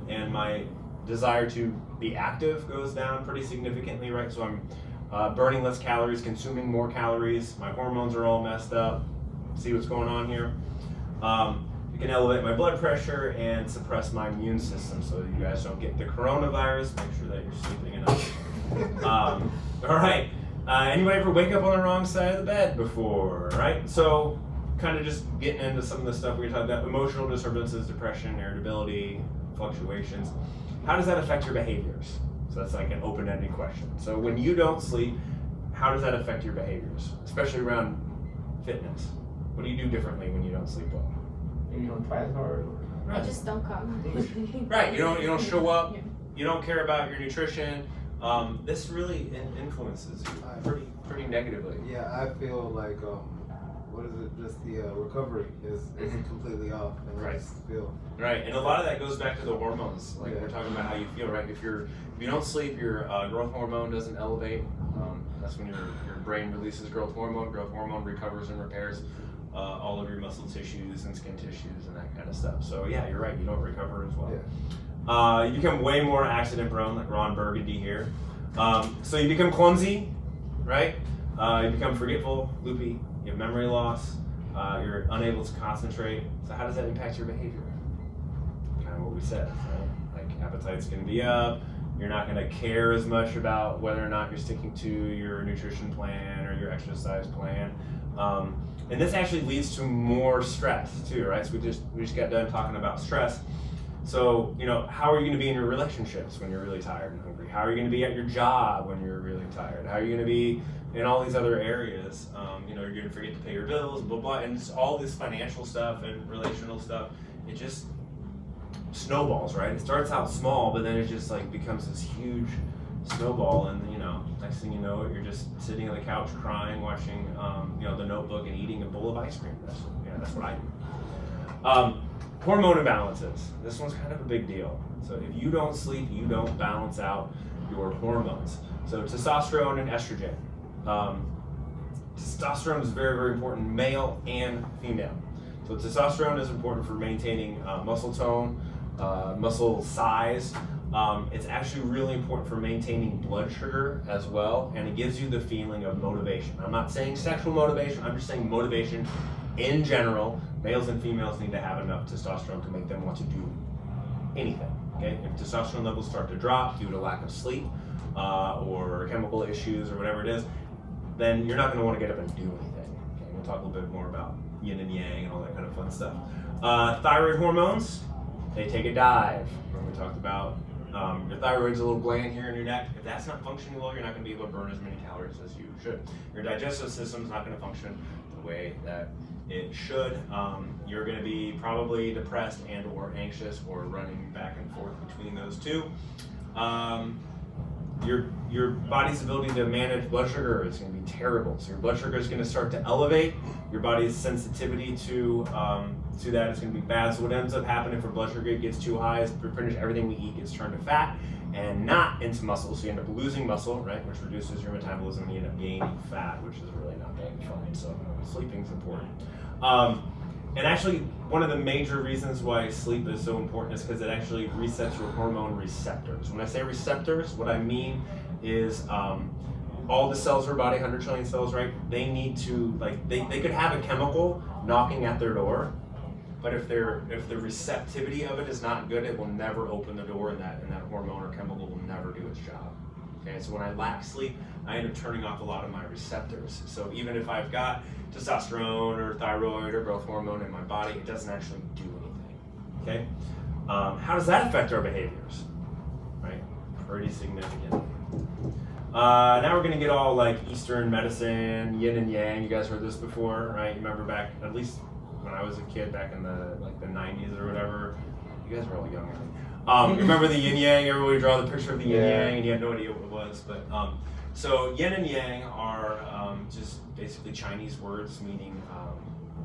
and my desire to be active goes down pretty significantly, right? So I'm burning less calories, consuming more calories. My hormones are all messed up. See what's going on here? It can elevate my blood pressure and suppress my immune system so you guys don't get the coronavirus. Make sure that you're sleeping enough. All right. Anybody ever wake up on the wrong side of the bed before, right? So kind of just getting into some of the stuff we were talking about, emotional disturbances, depression, irritability, fluctuations. How does that affect your behaviors? So that's like an open-ended question. So when you don't sleep, how does that affect your behaviors, especially around fitness? What do you do differently when you don't sleep well? You don't try as hard. I just don't come. Right, you don't show up, you don't care about your nutrition. This really influences you pretty negatively. Yeah, I feel like what is it? Just the recovery is completely off, and I just feel right. And a lot of that goes back to the hormones. Like we're talking about how you feel, right? If you don't sleep, your growth hormone doesn't elevate. That's when your brain releases growth hormone. Growth hormone recovers and repairs all of your muscle tissues and skin tissues and that kind of stuff. So yeah, you're right. You don't recover as well. Yeah. You become way more accident prone, like Ron Burgundy here. So you become clumsy, right? You become forgetful, loopy. You have memory loss. You're unable to concentrate. So how does that impact your behavior? Kind of what we said, right? Like appetite's going to be up. You're not going to care as much about whether or not you're sticking to your nutrition plan or your exercise plan. And this actually leads to more stress too, right? So we just got done talking about stress. So, how are you going to be in your relationships when you're really tired and hungry? How are you going to be at your job when you're really tired? How are you going to be in all these other areas? You're going to forget to pay your bills, blah, blah, and just all this financial stuff and relational stuff. It just snowballs, right? It starts out small, but then it just like becomes this huge snowball, and next thing you know, you're just sitting on the couch crying, watching, The Notebook and eating a bowl of ice cream. That's what I do. Hormone imbalances. This one's kind of a big deal. So if you don't sleep, you don't balance out your hormones. So testosterone and estrogen. Testosterone is very, very important, male and female. So testosterone is important for maintaining muscle tone, muscle size. It's actually really important for maintaining blood sugar as well, and it gives you the feeling of motivation. I'm not saying sexual motivation, I'm just saying motivation in general. Males and females need to have enough testosterone to make them want to do anything. Okay? If testosterone levels start to drop due to lack of sleep or chemical issues or whatever it is, then you're not going to want to get up and do anything. Okay? We'll talk a little bit more about yin and yang and all that kind of fun stuff. Thyroid hormones, they take a dive. When we talked about your thyroid's a little gland here in your neck. If that's not functioning well, you're not going to be able to burn as many calories as you should. Your digestive system's not going to function the way that it should. You're going to be probably depressed and or anxious or running back and forth between those two. Your body's ability to manage blood sugar is going to be terrible. So your blood sugar is going to start to elevate. Your body's sensitivity to that is going to be bad. So what ends up happening if your blood sugar gets too high is pretty much everything we eat gets turned to fat and not into muscle. So you end up losing muscle, right, which reduces your metabolism, and you end up gaining fat, which is really not that fun. So sleeping is important. And actually, one of the major reasons why sleep is so important is because it actually resets your hormone receptors. When I say receptors, what I mean is all the cells in our body, 100 trillion cells, right? They need to, they could have a chemical knocking at their door, but if the receptivity of it is not good, it will never open the door, and that hormone or chemical will never do its job. Okay, so when I lack sleep, I end up turning off a lot of my receptors. So even if I've got testosterone or thyroid or growth hormone in my body, it doesn't actually do anything. Okay, how does that affect our behaviors? Right, pretty significantly. Now we're gonna get all like Eastern medicine, yin and yang. You guys heard this before, right? You remember back, at least when I was a kid, back in the 90s or whatever. You guys were all young, I think. Remember the yin yang? Everybody would draw the picture of the yin yang, and you had no idea what it was. But so yin and yang are just basically Chinese words meaning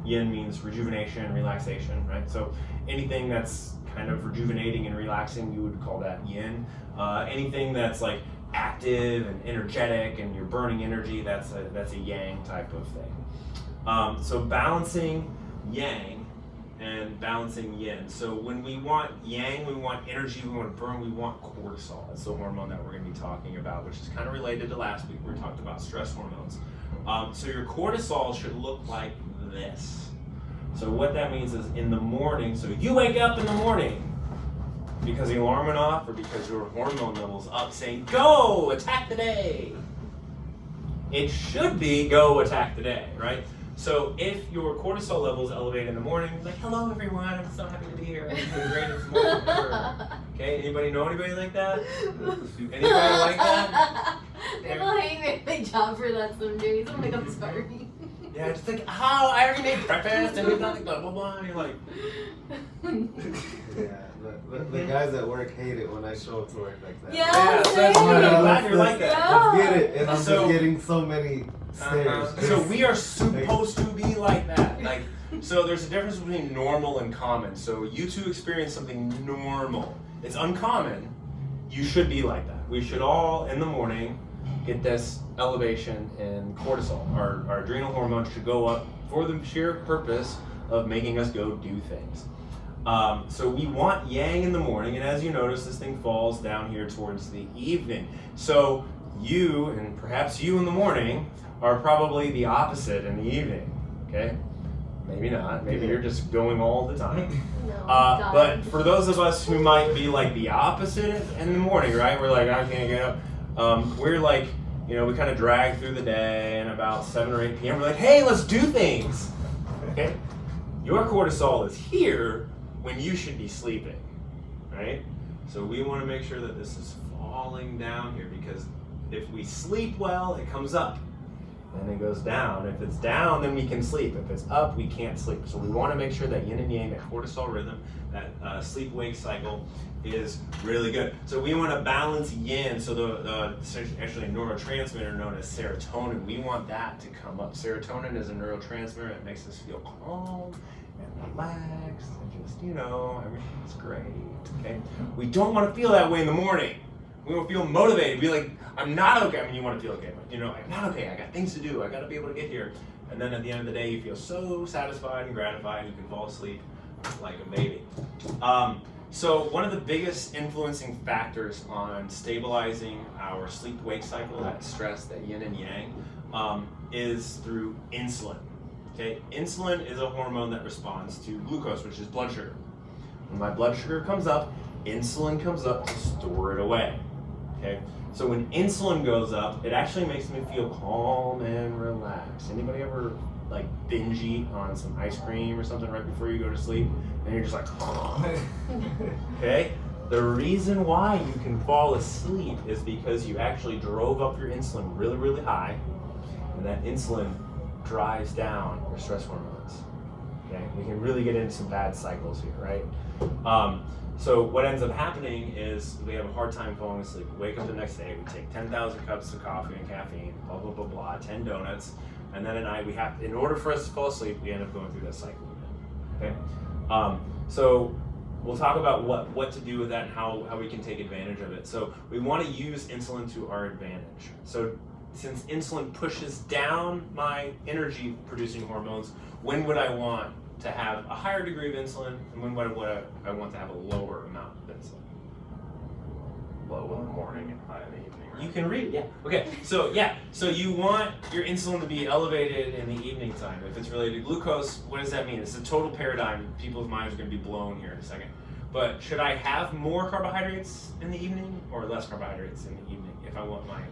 yin means rejuvenation, relaxation, right? So anything that's kind of rejuvenating and relaxing, you would call that yin. Anything that's like active and energetic and you're burning energy, that's a yang type of thing. So balancing yang and balancing yin. So when we want yang, we want energy, we want to burn, we want cortisol. That's the hormone that we're going to be talking about, which is kind of related to last week where we talked about stress hormones. So your cortisol should look like this. So what that means is in the morning, so you wake up in the morning because the alarm went off or because your hormone level's up saying, go, attack the day. It should be go attack the day, right? So if your cortisol level is elevated in the morning, like, hello everyone, I'm so happy to be here. I'm doing great this morning. Okay, anybody know anybody like that? Anybody like that? People hate my job for that some days. I'm like, I'm sorry. Yeah, it's like, oh, I already made breakfast and we've done like blah blah blah. And you're like, Yeah, the guys at work hate it when I show up to work like that. Yeah, so that's same. good. I'm glad you're like that. Yeah. Let's get it. And I'm So- just getting so many stares. So we are supposed to be like that. Like, so there's a difference between normal and common. So you two experience something normal. It's uncommon. You should be like that. We should all, in the morning, get this elevation in cortisol. Our adrenal hormones should go up for the sheer purpose of making us go do things. So we want yang in the morning, and as you notice, this thing falls down here towards the evening. So you, and perhaps you in the morning, are probably the opposite in the evening, okay? Maybe not, maybe you're just going all the time. No, But for those of us who might be like the opposite in the morning, right? We're like, I can't get up. We're like, you know, we kind of drag through the day, and about 7 or 8 p.m. we're like, hey, let's do things, okay? Your cortisol is here when you should be sleeping, right? So we want to make sure that this is falling down here, because if we sleep well, it comes up. Then it goes down. If it's down, then we can sleep. If it's up, we can't sleep. So we want to make sure that yin and yang, that cortisol rhythm, that sleep-wake cycle is really good. So we want to balance yin. So the actually a neurotransmitter known as serotonin, we want that to come up. Serotonin is a neurotransmitter. It makes us feel calm and relaxed and just, you know, everything's great, okay? We don't want to feel that way in the morning. We will feel motivated, be like, I'm not okay. I mean, you want to feel okay, but you know, I'm not okay. I got things to do. I got to be able to get here. And then at the end of the day, you feel so satisfied and gratified, you can fall asleep like a baby. So one of the biggest influencing factors on stabilizing our sleep-wake cycle, that stress, that yin and yang, is through insulin. Okay, insulin is a hormone that responds to glucose, which is blood sugar. When my blood sugar comes up, insulin comes up to store it away. Okay, so when insulin goes up, it actually makes me feel calm and relaxed. Anybody ever like binge eat on some ice cream or something right before you go to sleep, and you're just like, okay? The reason why you can fall asleep is because you actually drove up your insulin really, really high, and that insulin drives down your stress hormones. Okay, we can really get into some bad cycles here, right? So what ends up happening is we have a hard time falling asleep. We wake up the next day, we take 10,000 cups of coffee and caffeine, blah, blah, blah, blah, 10 donuts, and then at night we have, in order for us to fall asleep, we end up going through that cycle again, okay? So we'll talk about what to do with that and how we can take advantage of it. So we want to use insulin to our advantage. So since insulin pushes down my energy producing hormones, when would I want to have a higher degree of insulin, and when would I want to have a lower amount of insulin? Low in the morning and high in the evening. Right? You can read, yeah. Okay, so you want your insulin to be elevated in the evening time. If it's related to glucose, what does that mean? It's a total paradigm. People's minds are going to be blown here in a second. But should I have more carbohydrates in the evening or less carbohydrates in the evening if I want my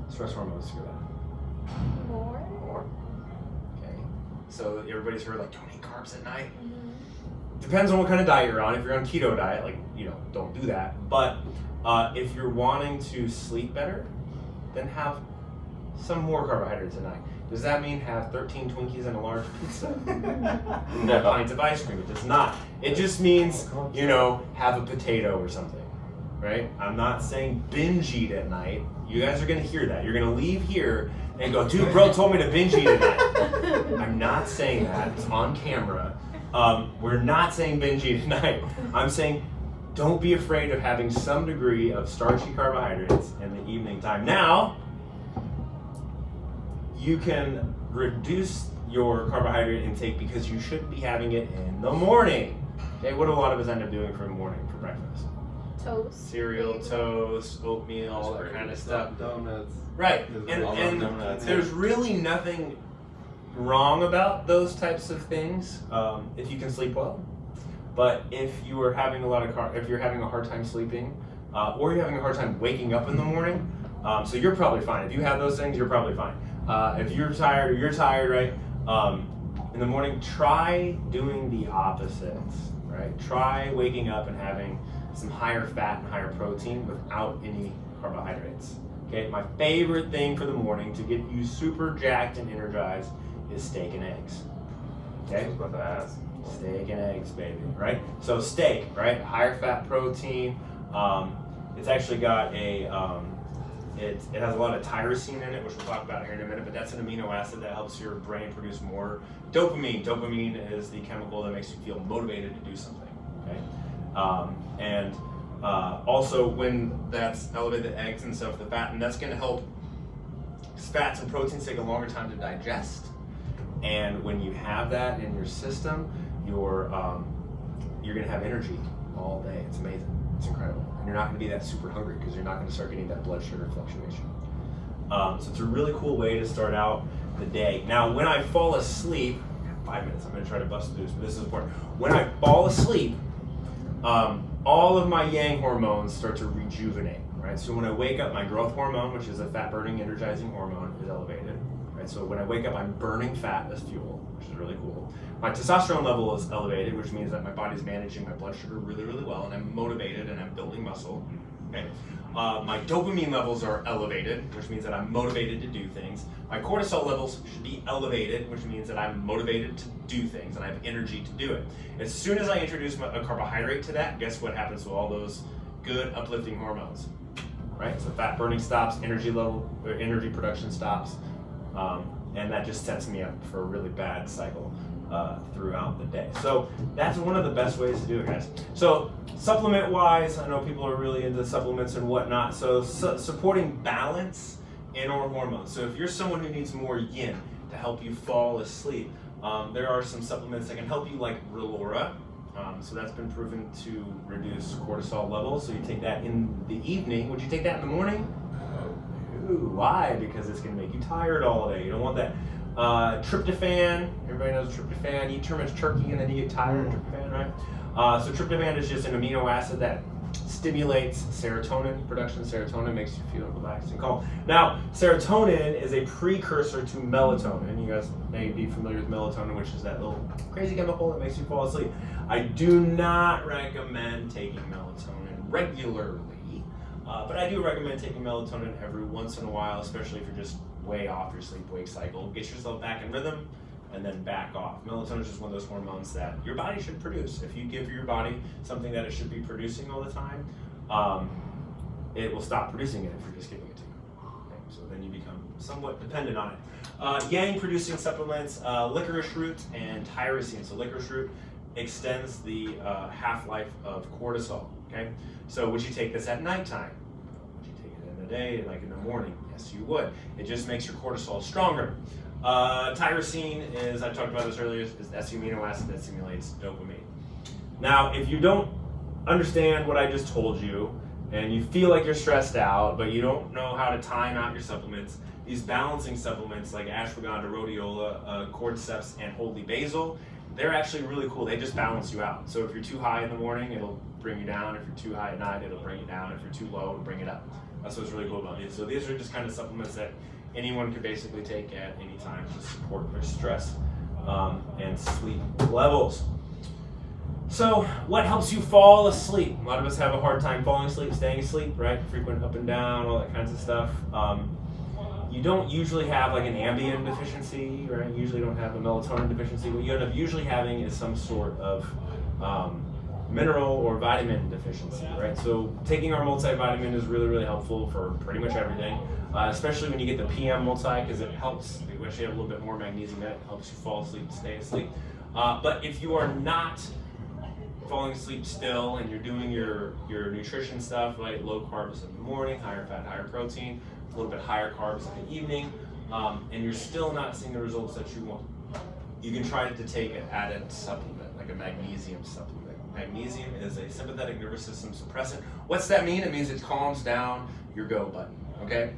stress hormones to go down? More? Okay. So everybody's heard like, don't eat carbs at night. Mm-hmm. Depends on what kind of diet you're on. If you're on keto diet, like, you know, don't do that. But if you're wanting to sleep better, then have some more carbohydrates at night. Does that mean have 13 Twinkies and a large pizza? No. A pint of ice cream? It does not. It just means, you know, have a potato or something, right? I'm not saying binge eat at night. You guys are gonna hear that. You're gonna leave here and go, dude, bro told me to binge eat at night. I'm not saying that. It's on camera. We're not saying binge eat at night. I'm saying don't be afraid of having some degree of starchy carbohydrates in the evening time. Now, you can reduce your carbohydrate intake because you shouldn't be having it in the morning. Okay, what do a lot of us end up doing for the morning for breakfast? Toast. Cereal, bagel. toast, oatmeal, all that kind of stuff. Donuts. Right, All and donuts. there's really nothing wrong about those types of things if you can sleep well. But if you are having a lot of if you're having a hard time sleeping, or you're having a hard time waking up in the morning, so you're probably fine. If you have those things, you're probably fine. If you're tired, right? In the morning, try doing the opposites, right? Try waking up and having some higher fat and higher protein without any carbohydrates. Okay, my favorite thing for the morning to get you super jacked and energized is steak and eggs. Okay? I was about to ask. Steak and eggs, baby, right? So steak, right? Higher fat protein. It's actually got a, it has a lot of tyrosine in it, which we'll talk about here in a minute, but that's an amino acid that helps your brain produce more dopamine. Dopamine is the chemical that makes you feel motivated to do something, okay? Also when that's elevated eggs and stuff, the fat, and that's gonna help, fats and proteins take a longer time to digest. And when you have that in your system, you're gonna have energy all day. It's amazing. It's incredible. And you're not gonna be that super hungry because you're not gonna start getting that blood sugar fluctuation. So it's a really cool way to start out the day. Now, when I fall asleep, 5 minutes, I'm gonna try to bust through this, but this is important. When I fall asleep, all of my yang hormones start to rejuvenate, right? So when I wake up, my growth hormone, which is a fat-burning, energizing hormone, is elevated. Right, so when I wake up, I'm burning fat as fuel, which is really cool. My testosterone level is elevated, which means that my body's managing my blood sugar really, really well, and I'm motivated and I'm building muscle. Okay. My dopamine levels are elevated, which means that I'm motivated to do things. My cortisol levels should be elevated, which means that I'm motivated to do things and I have energy to do it. As soon as I introduce a carbohydrate to that, guess what happens to all those good uplifting hormones? Right? So fat burning stops, energy production stops. And that just sets me up for a really bad cycle throughout the day. So that's one of the best ways to do it, guys. So supplement wise, I know people are really into supplements and whatnot. So supporting balance in our hormones. So if you're someone who needs more yin to help you fall asleep, there are some supplements that can help you, like Relora. So that's been proven to reduce cortisol levels. So you take that in the evening. Would you take that in the morning? Why? Because it's going to make you tired all day. You don't want that. Tryptophan, everybody knows tryptophan. You eat too much turkey and then you get tired of tryptophan, right? So tryptophan is just an amino acid that stimulates serotonin production. Serotonin makes you feel relaxed and calm. Now, serotonin is a precursor to melatonin. You guys may be familiar with melatonin, which is that little crazy chemical that makes you fall asleep. I do not recommend taking melatonin regularly. But I do recommend taking melatonin every once in a while, especially if you're just way off your sleep-wake cycle. Get yourself back in rhythm and then back off. Melatonin is just one of those hormones that your body should produce. If you give your body something that it should be producing all the time, it will stop producing it if you're just giving it to you. Okay? So then you become somewhat dependent on it. Yang-producing supplements, licorice root and tyrosine. So licorice root extends the half-life of cortisol. Okay, so would you take this at nighttime? Would you take it in the day, like in the morning? Yes, you would. It just makes your cortisol stronger. Tyrosine is, I talked about this earlier, is the amino acid that stimulates dopamine. Now, if you don't understand what I just told you, and you feel like you're stressed out, but you don't know how to time out your supplements, these balancing supplements like ashwagandha, rhodiola, cordyceps, and holy basil, they're actually really cool. They just balance you out. So if you're too high in the morning, it'll bring you down. If you're too high at night, it'll bring you down. If you're too low, it'll bring it up. That's what's really cool about these. So these are just kind of supplements that anyone could basically take at any time to support their stress and sleep levels. So what helps you fall asleep? A lot of us have a hard time falling asleep, staying asleep, right? Frequent up and down, all that kinds of stuff. You don't usually have like an ambien deficiency, right? You usually don't have a melatonin deficiency. What you end up usually having is some sort of mineral or vitamin deficiency, right? So taking our multivitamin is really, really helpful for pretty much everything, especially when you get the PM multi, because it helps. We actually have a little bit more magnesium in it. It helps you fall asleep, stay asleep. But if you are not falling asleep still and you're doing your nutrition stuff, right? Low carbs in the morning, higher fat, higher protein, a little bit higher carbs in the evening, and you're still not seeing the results that you want, you can try to take an added supplement, like a magnesium supplement. Magnesium is a sympathetic nervous system suppressant. What's that mean? It means it calms down your go button, okay?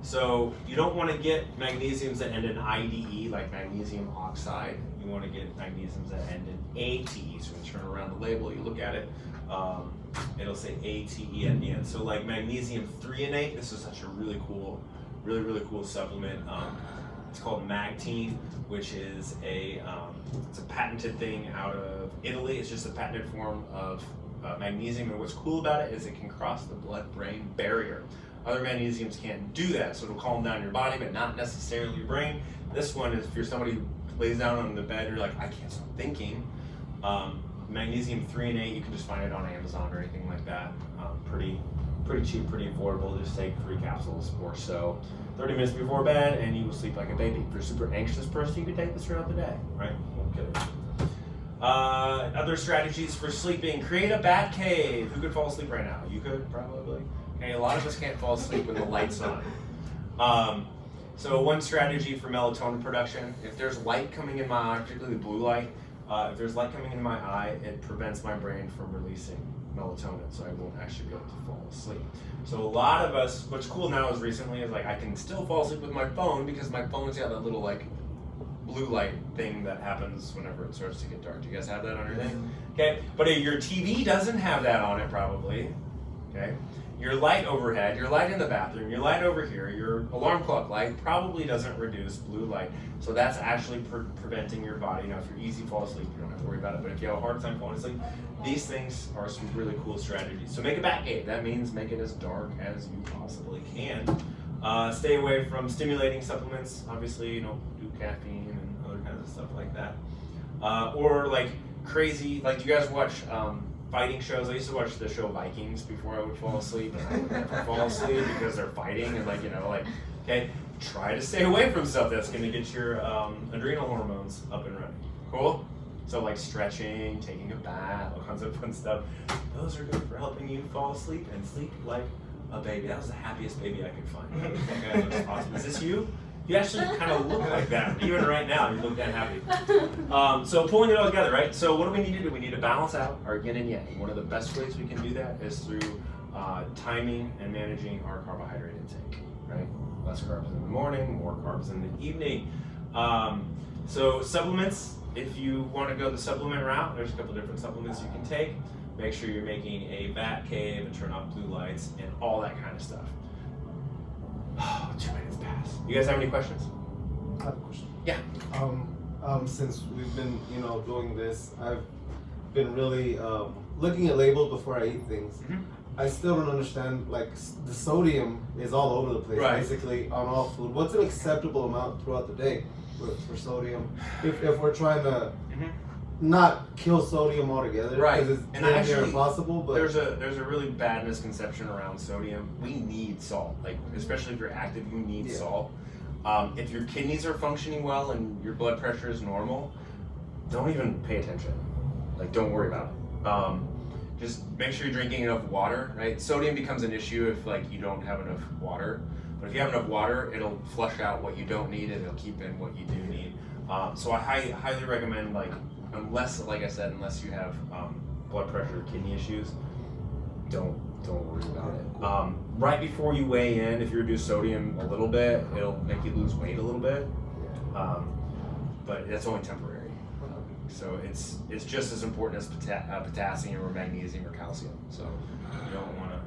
So you don't want to get magnesiums that end in IDE, like magnesium oxide. You want to get magnesiums that end in ATE. So when you turn around the label, you look at it, it'll say ATE at the end. So like magnesium threonate, this is such a really cool supplement. It's called Magtine, which is it's a patented thing out of Italy. It's just a patented form of magnesium, and what's cool about it is it can cross the blood-brain barrier. Other magnesiums can do that, so it'll calm down your body, but not necessarily your brain. This one is if you're somebody who lays down on the bed, you're like, I can't stop thinking. Magnesium 3 and 8, you can just find it on Amazon or anything like that. Pretty cheap, pretty affordable. Just take 3 capsules or so, 30 minutes before bed, and you will sleep like a baby. If you're a super anxious person, you can take this throughout the day, right? Okay. Other strategies for sleeping: create a bat cave. Who could fall asleep right now? You could probably. Okay, a lot of us can't fall asleep with the lights on. So one strategy for melatonin production: if there's light coming in my eye, particularly blue light, if there's light coming in my eye, it prevents my brain from releasing melatonin, so I won't actually be able to fall asleep. So a lot of us, what's cool now is recently is like I can still fall asleep with my phone because my phone's got that little like blue light thing that happens whenever it starts to get dark. Do you guys have that on your thing? Okay, but your TV doesn't have that on it probably. Okay, your light overhead, your light in the bathroom, your light over here, your alarm clock light probably doesn't reduce blue light. So that's actually preventing your body. Now, if you're easy to fall asleep, you don't have to worry about it. But if you have a hard time falling asleep, these things are some really cool strategies. So make a bat cave. That means make it as dark as you possibly can. Stay away from stimulating supplements. Obviously, you don't do caffeine and other kinds of stuff like that. Or like crazy, like do you guys watch fighting shows? I used to watch the show Vikings before I would fall asleep, and I would never fall asleep because they're fighting and like, okay, try to stay away from stuff that's gonna get your adrenal hormones up and running. Cool? So like stretching, taking a bath, all kinds of fun stuff. Those are good for helping you fall asleep and sleep like a baby. That was the happiest baby I could find. That guy looks awesome. Is this you? You actually kind of look like that. Even right now, you look that happy. So pulling it all together, right? So what do we need to do? We need to balance out our yin and yang. One of the best ways we can do that is through timing and managing our carbohydrate intake, right? Less carbs in the morning, more carbs in the evening. So supplements, if you want to go the supplement route, there's a couple different supplements you can take. Make sure you're making a bat cave and turn off blue lights and all that kind of stuff. 2 minutes passed. You guys have any questions? I have a question. Yeah. Since we've been, doing this, I've been really looking at labels before I eat things. Mm-hmm. I still don't understand, like, the sodium is all over the place, Right. basically, on all food. What's an acceptable amount throughout the day for sodium? If we're trying to not kill sodium altogether, Right. because it's And near actually, impossible, but there's a really bad misconception around sodium. We need salt, like especially if you're active, you need salt. If your kidneys are functioning well and your blood pressure is normal, don't even pay attention. Like, don't worry about it. Just make sure you're drinking enough water, right? Sodium becomes an issue if like you don't have enough water. But if you have enough water, it'll flush out what you don't need and it'll keep in what you do need. So I highly recommend, like, unless, like I said, unless you have blood pressure or kidney issues, don't worry about it. Right before you weigh in, if you reduce sodium a little bit, it'll make you lose weight a little bit. But that's only temporary. So it's just as important as potassium or magnesium or calcium. So you don't want to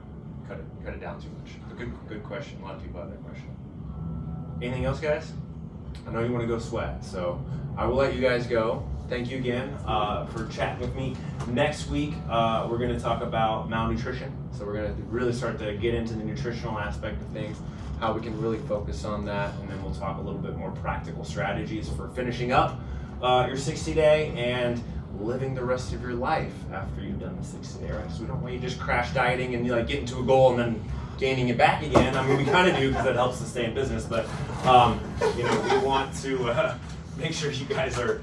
cut it down too much. But good question. A lot of people have that question. Anything else, guys? I know you want to go sweat, so I will let you guys go. Thank you again for chatting with me. Next week, we're going to talk about malnutrition. So we're going to really start to get into the nutritional aspect of things, how we can really focus on that, and then we'll talk a little bit more practical strategies for finishing up your 60-day and living the rest of your life after you've done the 60-day, right? So we don't want you just crash dieting and get into a goal and then gaining it back again. I mean, we kind of do because that helps us stay in business, but we want to make sure you guys are